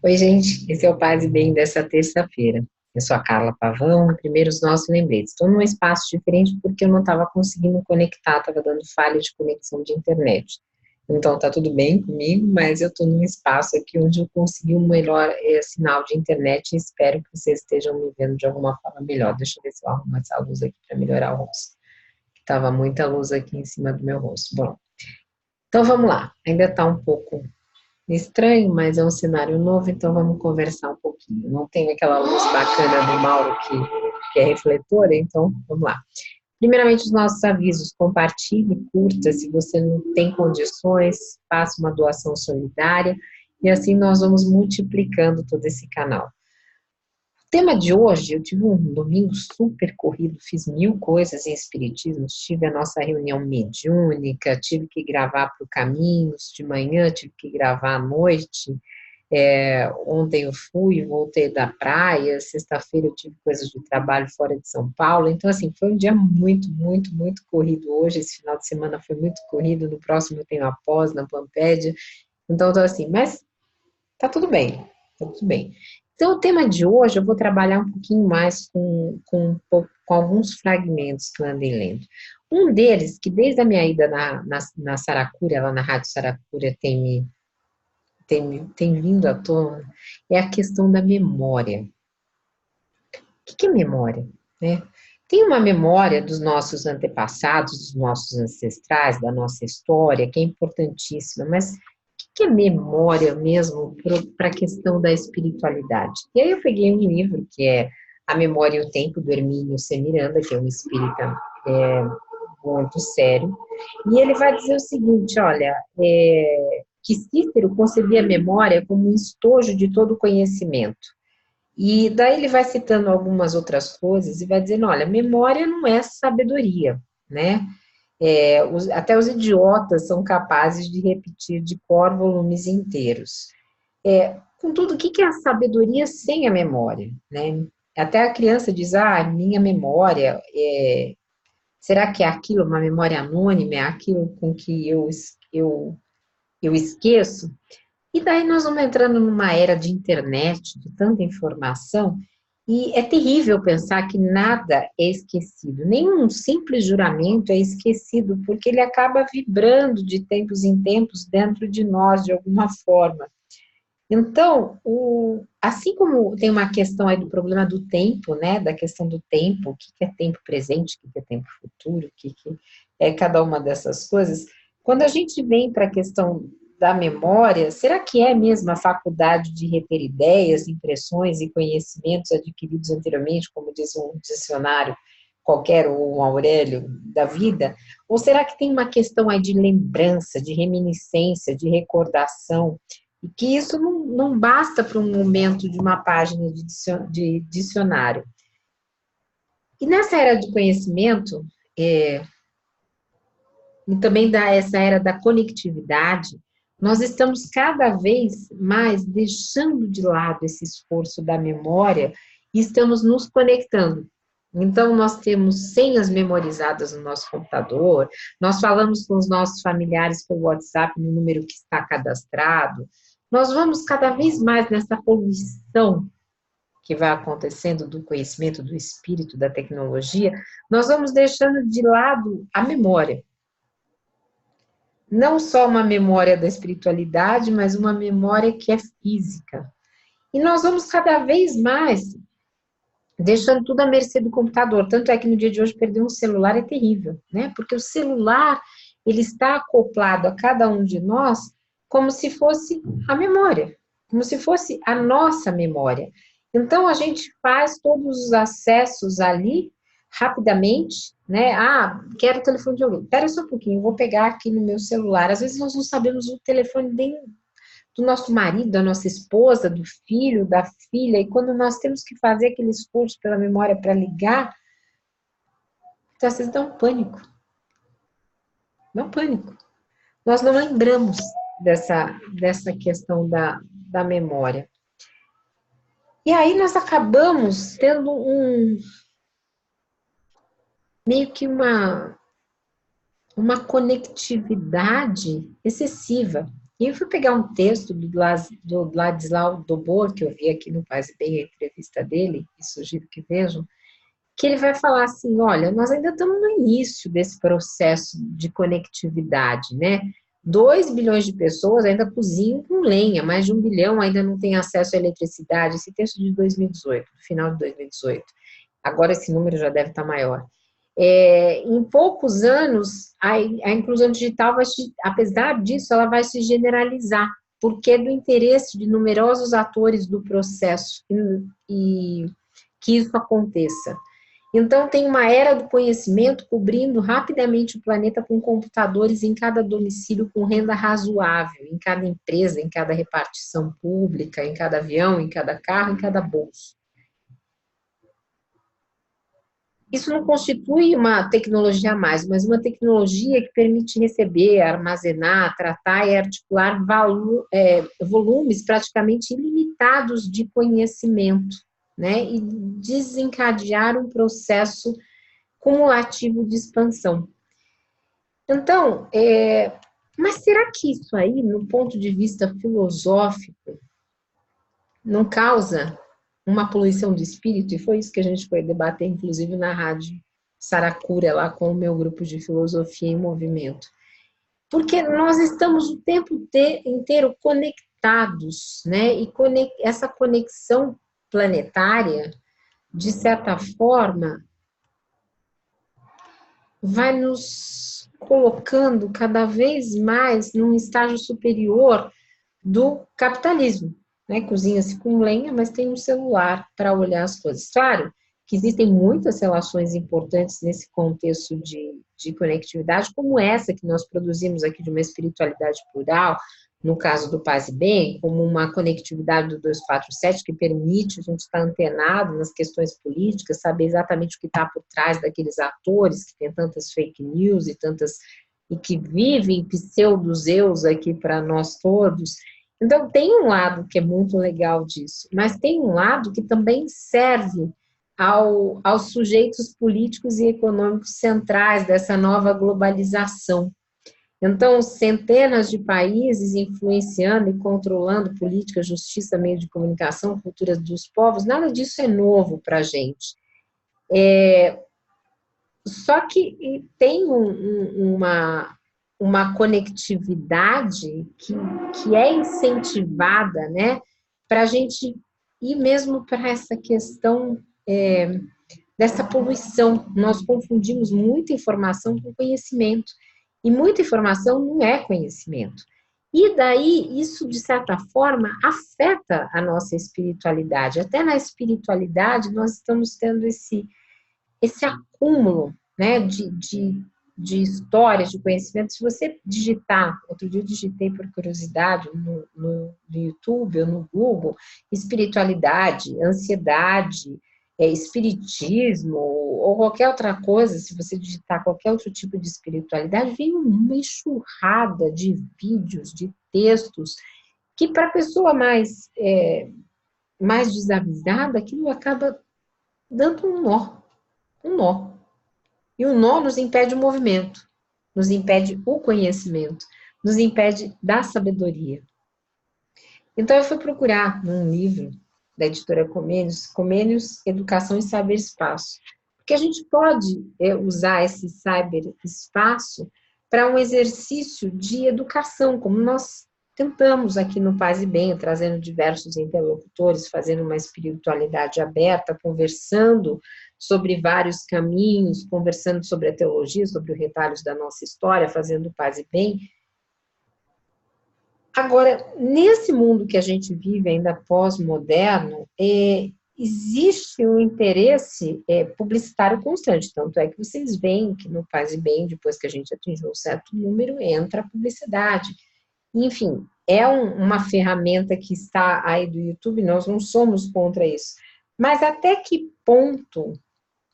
Oi, gente, esse é o Paz e Bem dessa terça-feira. Eu sou a Carla Pavão, primeiro os nossos lembretes. Estou num espaço diferente porque eu não estava conseguindo conectar, estava dando falha de conexão de internet. Então tá tudo bem comigo, mas eu estou num espaço aqui onde eu consegui um melhor sinal de internet e espero que vocês estejam me vendo de alguma forma melhor. Deixa eu ver se eu arrumo essa luz aqui para melhorar o rosto. Tava muita luz aqui em cima do meu rosto. Bom, então vamos lá. Ainda está um pouco estranho, mas é um cenário novo, então vamos conversar um pouquinho. Não tem aquela luz bacana do Mauro que é refletora, então vamos lá. Primeiramente, os nossos avisos: compartilhe, curta, se você não tem condições, faça uma doação solidária, e assim nós vamos multiplicando todo esse canal. O tema de hoje, eu tive um domingo super corrido, fiz 1000 coisas em espiritismo, tive a nossa reunião mediúnica, tive que gravar para o Caminhos de manhã, tive que gravar à noite. Ontem eu fui, voltei da praia, sexta-feira eu tive coisas de trabalho fora de São Paulo, então assim, foi um dia muito, muito, muito corrido hoje, esse final de semana foi muito corrido, no próximo eu tenho a pós na Pampédia, então tô assim, mas tá tudo bem, tá tudo bem. Então o tema de hoje eu vou trabalhar um pouquinho mais com alguns fragmentos que eu andei lendo. Um deles, que desde a minha ida na Saracura, lá na Rádio Saracura, tem vindo à tona, é a questão da memória. O que é memória? Né? Tem uma memória dos nossos antepassados, dos nossos ancestrais, da nossa história, que é importantíssima, mas o que é memória mesmo para a questão da espiritualidade? E aí eu peguei um livro que é A Memória e o Tempo, do Hermínio C. Miranda, que é um espírita muito sério, e ele vai dizer o seguinte, olha, que Cícero concebia a memória como um estojo de todo conhecimento. E daí ele vai citando algumas outras coisas e vai dizendo, olha, memória não é sabedoria, né? Até os idiotas são capazes de repetir de cor volumes inteiros. Contudo, o que é a sabedoria sem a memória, né? Até a criança diz, minha memória, será que é aquilo, uma memória anônima, é aquilo com que eu esqueço? E daí nós vamos entrando numa era de internet, de tanta informação, e é terrível pensar que nada é esquecido, nenhum simples juramento é esquecido, porque ele acaba vibrando de tempos em tempos dentro de nós, de alguma forma. Então, assim como tem uma questão aí do problema do tempo, né, da questão do tempo, o que é tempo presente, o que é tempo futuro, o que é cada uma dessas coisas, quando a gente vem para a questão da memória, será que é mesmo a faculdade de reter ideias, impressões e conhecimentos adquiridos anteriormente, como diz um dicionário qualquer, ou um Aurélio da vida? Ou será que tem uma questão aí de lembrança, de reminiscência, de recordação, e que isso não basta para um momento de uma página de dicionário? E nessa era de conhecimento, e também essa era da conectividade, nós estamos cada vez mais deixando de lado esse esforço da memória e estamos nos conectando. Então, nós temos senhas memorizadas no nosso computador, nós falamos com os nossos familiares pelo WhatsApp no número que está cadastrado, nós vamos cada vez mais nessa poluição que vai acontecendo do conhecimento, do espírito, da tecnologia, nós vamos deixando de lado a memória. Não só uma memória da espiritualidade, mas uma memória que é física. E nós vamos cada vez mais deixando tudo à mercê do computador. Tanto é que no dia de hoje perder um celular é terrível, né? Porque o celular, ele está acoplado a cada um de nós como se fosse a memória, como se fosse a nossa memória. Então, a gente faz todos os acessos ali rapidamente, né? Quero o telefone de alguém. Espera só um pouquinho, eu vou pegar aqui no meu celular. Às vezes nós não sabemos o telefone do nosso marido, da nossa esposa, do filho, da filha, e quando nós temos que fazer aquele esforço pela memória para ligar, então, às vezes dá um pânico. Dá um pânico. Nós não lembramos dessa questão da memória. E aí nós acabamos tendo meio que uma conectividade excessiva. E eu fui pegar um texto do Ladislau Dobor, que eu vi aqui no Paz e Bem, a entrevista dele, e sugiro que vejam, que ele vai falar assim, olha, nós ainda estamos no início desse processo de conectividade, né? 2 bilhões de pessoas ainda cozinham com lenha, mais de 1 bilhão ainda não tem acesso à eletricidade. Esse texto de 2018, do final de 2018. Agora esse número já deve estar maior. Em poucos anos, a inclusão digital, apesar disso, ela vai se generalizar, porque é do interesse de numerosos atores do processo e que isso aconteça. Então, tem uma era do conhecimento cobrindo rapidamente o planeta com computadores em cada domicílio com renda razoável, em cada empresa, em cada repartição pública, em cada avião, em cada carro, em cada bolso. Isso não constitui uma tecnologia a mais, mas uma tecnologia que permite receber, armazenar, tratar e articular volumes praticamente ilimitados de conhecimento, né? E desencadear um processo cumulativo de expansão. Então, mas será que isso aí, no ponto de vista filosófico, não causa uma poluição de espírito? E foi isso que a gente foi debater, inclusive, na rádio Saracura, lá com o meu grupo de filosofia em movimento. Porque nós estamos o tempo inteiro conectados, né? E essa conexão planetária, de certa forma, vai nos colocando cada vez mais num estágio superior do capitalismo, né? Cozinha-se com lenha, mas tem um celular para olhar as coisas. Claro que existem muitas relações importantes nesse contexto de conectividade, como essa que nós produzimos aqui de uma espiritualidade plural, no caso do Paz e Bem, como uma conectividade do 247 que permite a gente estar antenado nas questões políticas, saber exatamente o que está por trás daqueles atores que tem tantas fake news e que vivem pseudo-zeus aqui para nós todos. Então, tem um lado que é muito legal disso, mas tem um lado que também serve aos sujeitos políticos e econômicos centrais dessa nova globalização. Então, centenas de países influenciando e controlando política, justiça, meio de comunicação, cultura dos povos, nada disso é novo para a gente. Só que tem uma conectividade que é incentivada, né, para a gente ir mesmo para essa questão dessa poluição. Nós confundimos muita informação com conhecimento. E muita informação não é conhecimento. E daí, isso, de certa forma, afeta a nossa espiritualidade. Até na espiritualidade, nós estamos tendo esse acúmulo, né, de histórias, de conhecimento. Se você digitar, outro dia eu digitei por curiosidade no YouTube ou no Google, espiritualidade, ansiedade, espiritismo ou qualquer outra coisa, se você digitar qualquer outro tipo de espiritualidade, vem uma enxurrada de vídeos, de textos, que para a pessoa mais desavisada, aquilo acaba dando um nó. E o nó nos impede o movimento, nos impede o conhecimento, nos impede da sabedoria. Então eu fui procurar num livro da editora Comênios, Educação e Cyberespaço. Porque a gente pode usar esse cyberespaço para um exercício de educação, como nós tentamos aqui no Paz e Bem, trazendo diversos interlocutores, fazendo uma espiritualidade aberta, conversando sobre vários caminhos, conversando sobre a teologia, sobre os retalhos da nossa história, fazendo Paz e Bem. Agora, nesse mundo que a gente vive ainda pós-moderno, existe um interesse publicitário constante, tanto é que vocês veem que no Paz e Bem, depois que a gente atingiu um certo número, entra a publicidade. Enfim, é uma ferramenta que está aí do YouTube, nós não somos contra isso. Mas até que ponto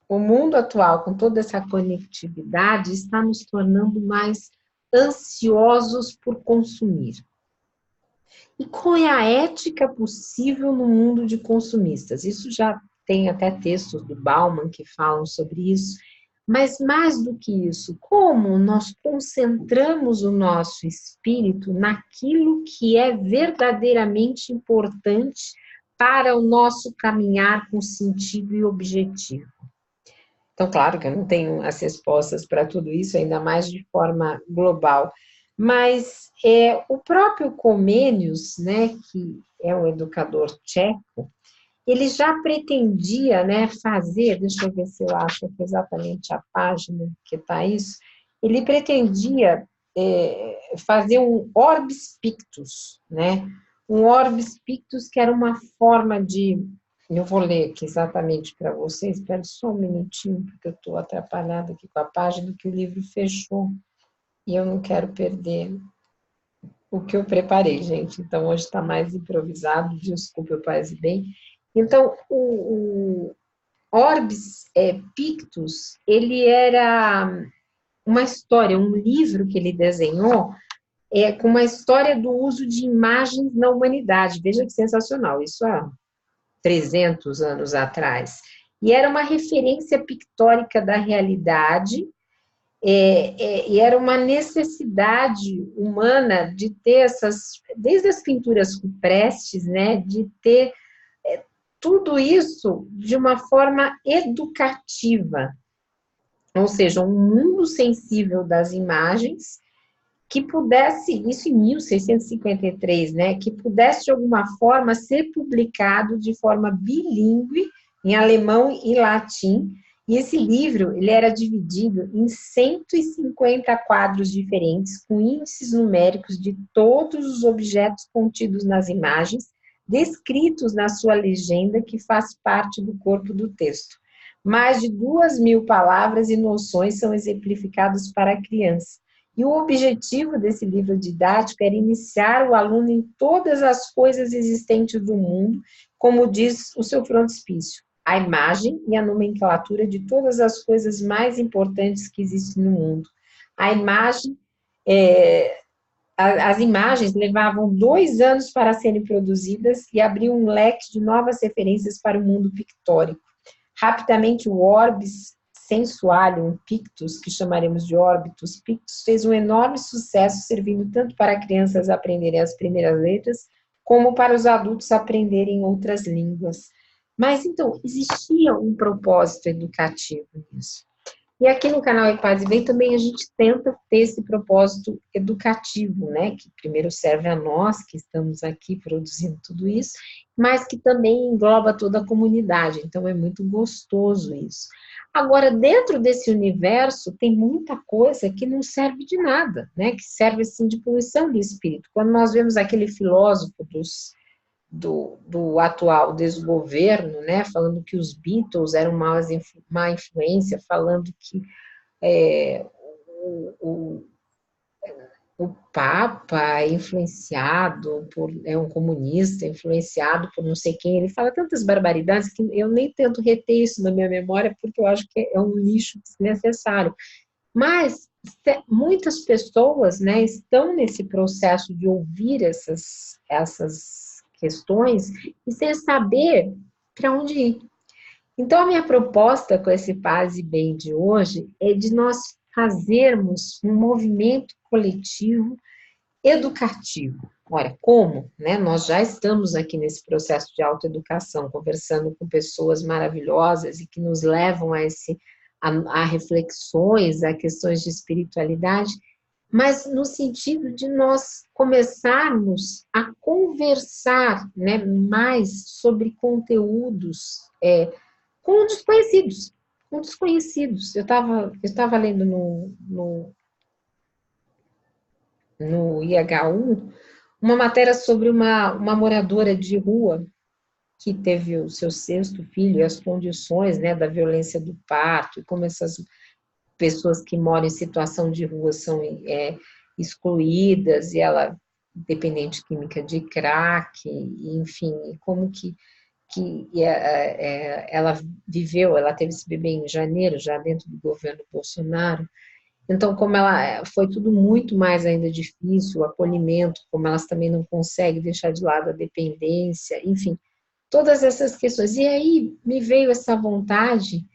o mundo atual, com toda essa conectividade, está nos tornando mais ansiosos por consumir? E qual é a ética possível no mundo de consumistas? Isso já tem até textos do Bauman que falam sobre isso. Mas mais do que isso, como nós concentramos o nosso espírito naquilo que é verdadeiramente importante para o nosso caminhar com sentido e objetivo. Então, claro que eu não tenho as respostas para tudo isso, ainda mais de forma global, mas o próprio Comênios, né, que é um educador tcheco, ele já pretendia, né, fazer, deixa eu ver se eu acho exatamente a página que está isso, ele pretendia fazer um orbis pictus, né, um orbis pictus que era uma forma de, eu vou ler aqui exatamente para vocês, espera só um minutinho, porque eu estou atrapalhada aqui com a página, que o livro fechou, e eu não quero perder o que eu preparei, gente, então hoje está mais improvisado, desculpe, eu paz e bem. Então, o Orbis Pictus, ele era uma história, um livro que ele desenhou com uma história do uso de imagens na humanidade. Veja que sensacional, isso há 300 anos atrás. E era uma referência pictórica da realidade, e era uma necessidade humana de ter essas, desde as pinturas rupestres, né, de ter tudo isso de uma forma educativa, ou seja, um mundo sensível das imagens que pudesse, isso em 1653, né, que pudesse de alguma forma ser publicado de forma bilíngue em alemão e latim. E esse livro, ele era dividido em 150 quadros diferentes, com índices numéricos de todos os objetos contidos nas imagens, descritos na sua legenda, que faz parte do corpo do texto. Mais de 2.000 palavras e noções são exemplificadas para a criança. E o objetivo desse livro didático era iniciar o aluno em todas as coisas existentes do mundo, como diz o seu frontispício, a imagem e a nomenclatura de todas as coisas mais importantes que existem no mundo. A imagem, as imagens levavam 2 anos para serem produzidas e abriam um leque de novas referências para o mundo pictórico. Rapidamente, o Orbis Sensualium Pictus, que chamaremos de Orbitus Pictus, fez um enorme sucesso, servindo tanto para crianças aprenderem as primeiras letras, como para os adultos aprenderem outras línguas. Mas, então, existia um propósito educativo nisso. E aqui no canal Epaz e Bem também a gente tenta ter esse propósito educativo, né? Que primeiro serve a nós, que estamos aqui produzindo tudo isso, mas que também engloba toda a comunidade, então é muito gostoso isso. Agora, dentro desse universo, tem muita coisa que não serve de nada, né? Que serve, assim, de poluição do espírito. Quando nós vemos aquele filósofo do atual desgoverno, né, falando que os Beatles eram má influência, falando que o, o Papa é influenciado é um comunista, influenciado por não sei quem, ele fala tantas barbaridades que eu nem tento reter isso na minha memória, porque eu acho que é um lixo desnecessário. Mas muitas pessoas, né, estão nesse processo de ouvir essas questões e sem saber para onde ir. Então, a minha proposta com esse Paz e Bem de hoje é de nós fazermos um movimento coletivo educativo. Olha, como? Né? Nós já estamos aqui nesse processo de autoeducação, conversando com pessoas maravilhosas e que nos levam a reflexões, a questões de espiritualidade, mas no sentido de nós começarmos a conversar, né, mais sobre conteúdos com desconhecidos, com desconhecidos. Eu estava lendo no IH1 uma matéria sobre uma moradora de rua que teve o seu 6º filho e as condições, né, da violência do parto, e como essas pessoas que moram em situação de rua são excluídas, e ela, dependente química de crack, enfim, como que ela viveu, ela teve esse bebê em janeiro, já dentro do governo Bolsonaro. Então, como foi tudo muito mais ainda difícil, o acolhimento, como elas também não conseguem deixar de lado a dependência, enfim, todas essas questões. E aí me veio essa vontade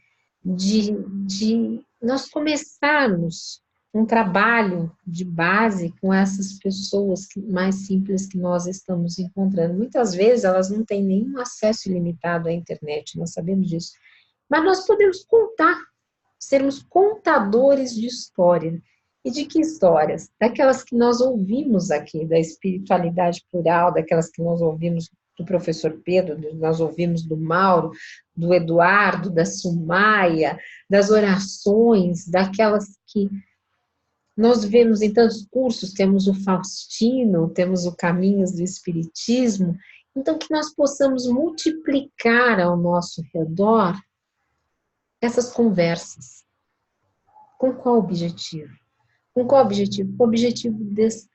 de nós começarmos um trabalho de base com essas pessoas mais simples que nós estamos encontrando. Muitas vezes elas não têm nenhum acesso ilimitado à internet, nós sabemos disso. Mas nós podemos contar, sermos contadores de história. E de que histórias? Daquelas que nós ouvimos aqui, da espiritualidade plural, daquelas que nós ouvimos do professor Pedro, nós ouvimos do Mauro, do Eduardo, da Sumaia, das orações, daquelas que nós vemos em tantos cursos, temos o Faustino, temos o Caminhos do Espiritismo, então que nós possamos multiplicar ao nosso redor essas conversas. Com qual objetivo? Com qual objetivo? Com o objetivo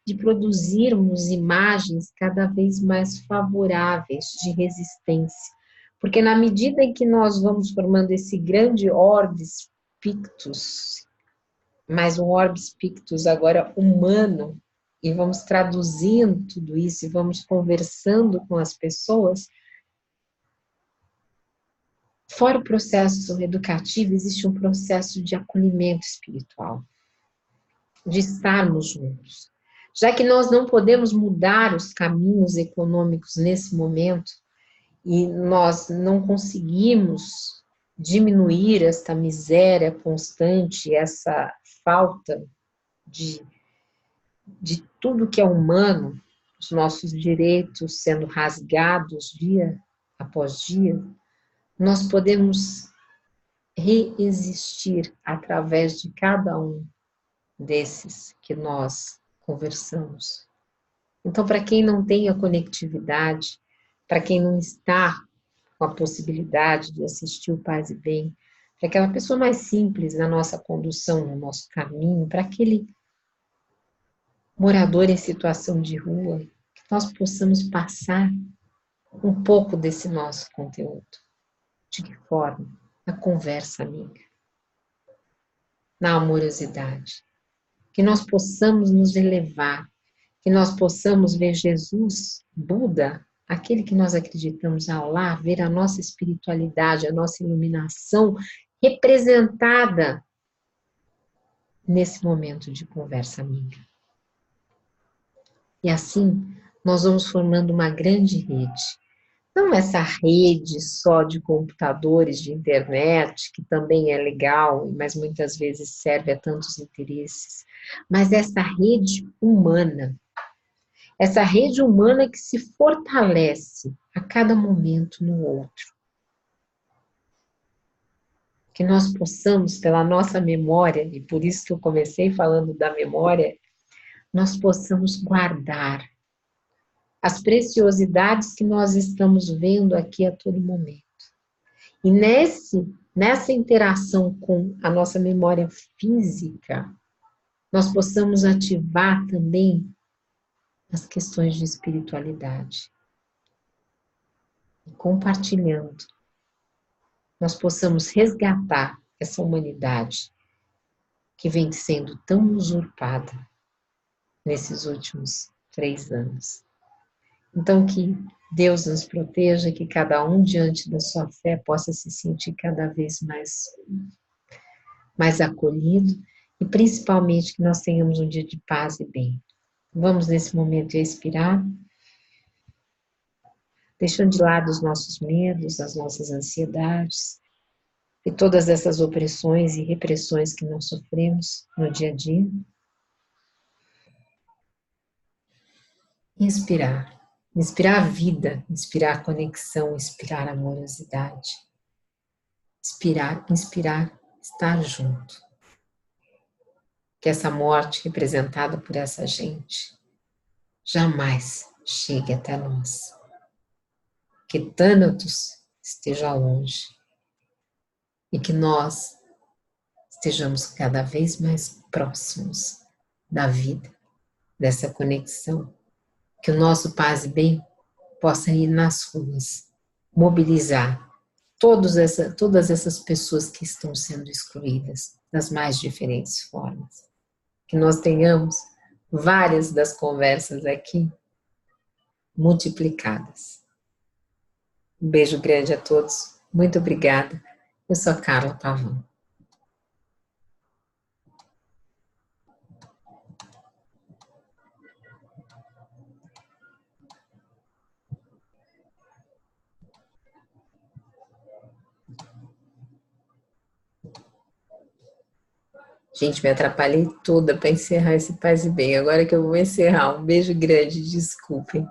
de produzirmos imagens cada vez mais favoráveis de resistência. Porque na medida em que nós vamos formando esse grande orbis pictus, mas um orbis pictus agora humano, e vamos traduzindo tudo isso, e vamos conversando com as pessoas, fora o processo educativo, existe um processo de acolhimento espiritual, de estarmos juntos. Já que nós não podemos mudar os caminhos econômicos nesse momento, e nós não conseguimos diminuir esta miséria constante, essa falta de tudo que é humano, os nossos direitos sendo rasgados dia após dia, nós podemos reexistir através de cada um desses que nós conversamos. Então, para quem não tem a conectividade, para quem não está com a possibilidade de assistir o Paz e Bem, para aquela pessoa mais simples na nossa condução, no nosso caminho, para aquele morador em situação de rua, que nós possamos passar um pouco desse nosso conteúdo. De que forma? Na conversa amiga, na amorosidade. Que nós possamos nos elevar, que nós possamos ver Jesus, Buda, aquele que nós acreditamos Allah, ver a nossa espiritualidade, a nossa iluminação representada nesse momento de conversa amiga. E assim, nós vamos formando uma grande rede. Não essa rede só de computadores, de internet, que também é legal, mas muitas vezes serve a tantos interesses, mas essa rede humana. Essa rede humana que se fortalece a cada momento no outro. Que nós possamos, pela nossa memória, e por isso que eu comecei falando da memória, nós possamos guardar as preciosidades que nós estamos vendo aqui a todo momento. E nessa interação com a nossa memória física, nós possamos ativar também as questões de espiritualidade. E compartilhando, nós possamos resgatar essa humanidade que vem sendo tão usurpada nesses últimos 3 anos. Então, que Deus nos proteja, que cada um diante da sua fé possa se sentir cada vez mais acolhido e principalmente que nós tenhamos um dia de paz e bem. Vamos nesse momento respirar, deixando de lado os nossos medos, as nossas ansiedades e todas essas opressões e repressões que nós sofremos no dia a dia. Inspirar. Inspirar a vida, inspirar a conexão, inspirar a amorosidade. Inspirar, estar junto. Que essa morte representada por essa gente jamais chegue até nós. Que Thanatos esteja longe e que nós estejamos cada vez mais próximos da vida, dessa conexão. Que o nosso Paz e Bem possa ir nas ruas, mobilizar todas essas pessoas que estão sendo excluídas das mais diferentes formas. Que nós tenhamos várias das conversas aqui multiplicadas. Um beijo grande a todos. Muito obrigada. Eu sou a Carla Pavão. Gente, me atrapalhei toda para encerrar esse Paz e Bem. Agora que eu vou encerrar, um beijo grande, desculpem.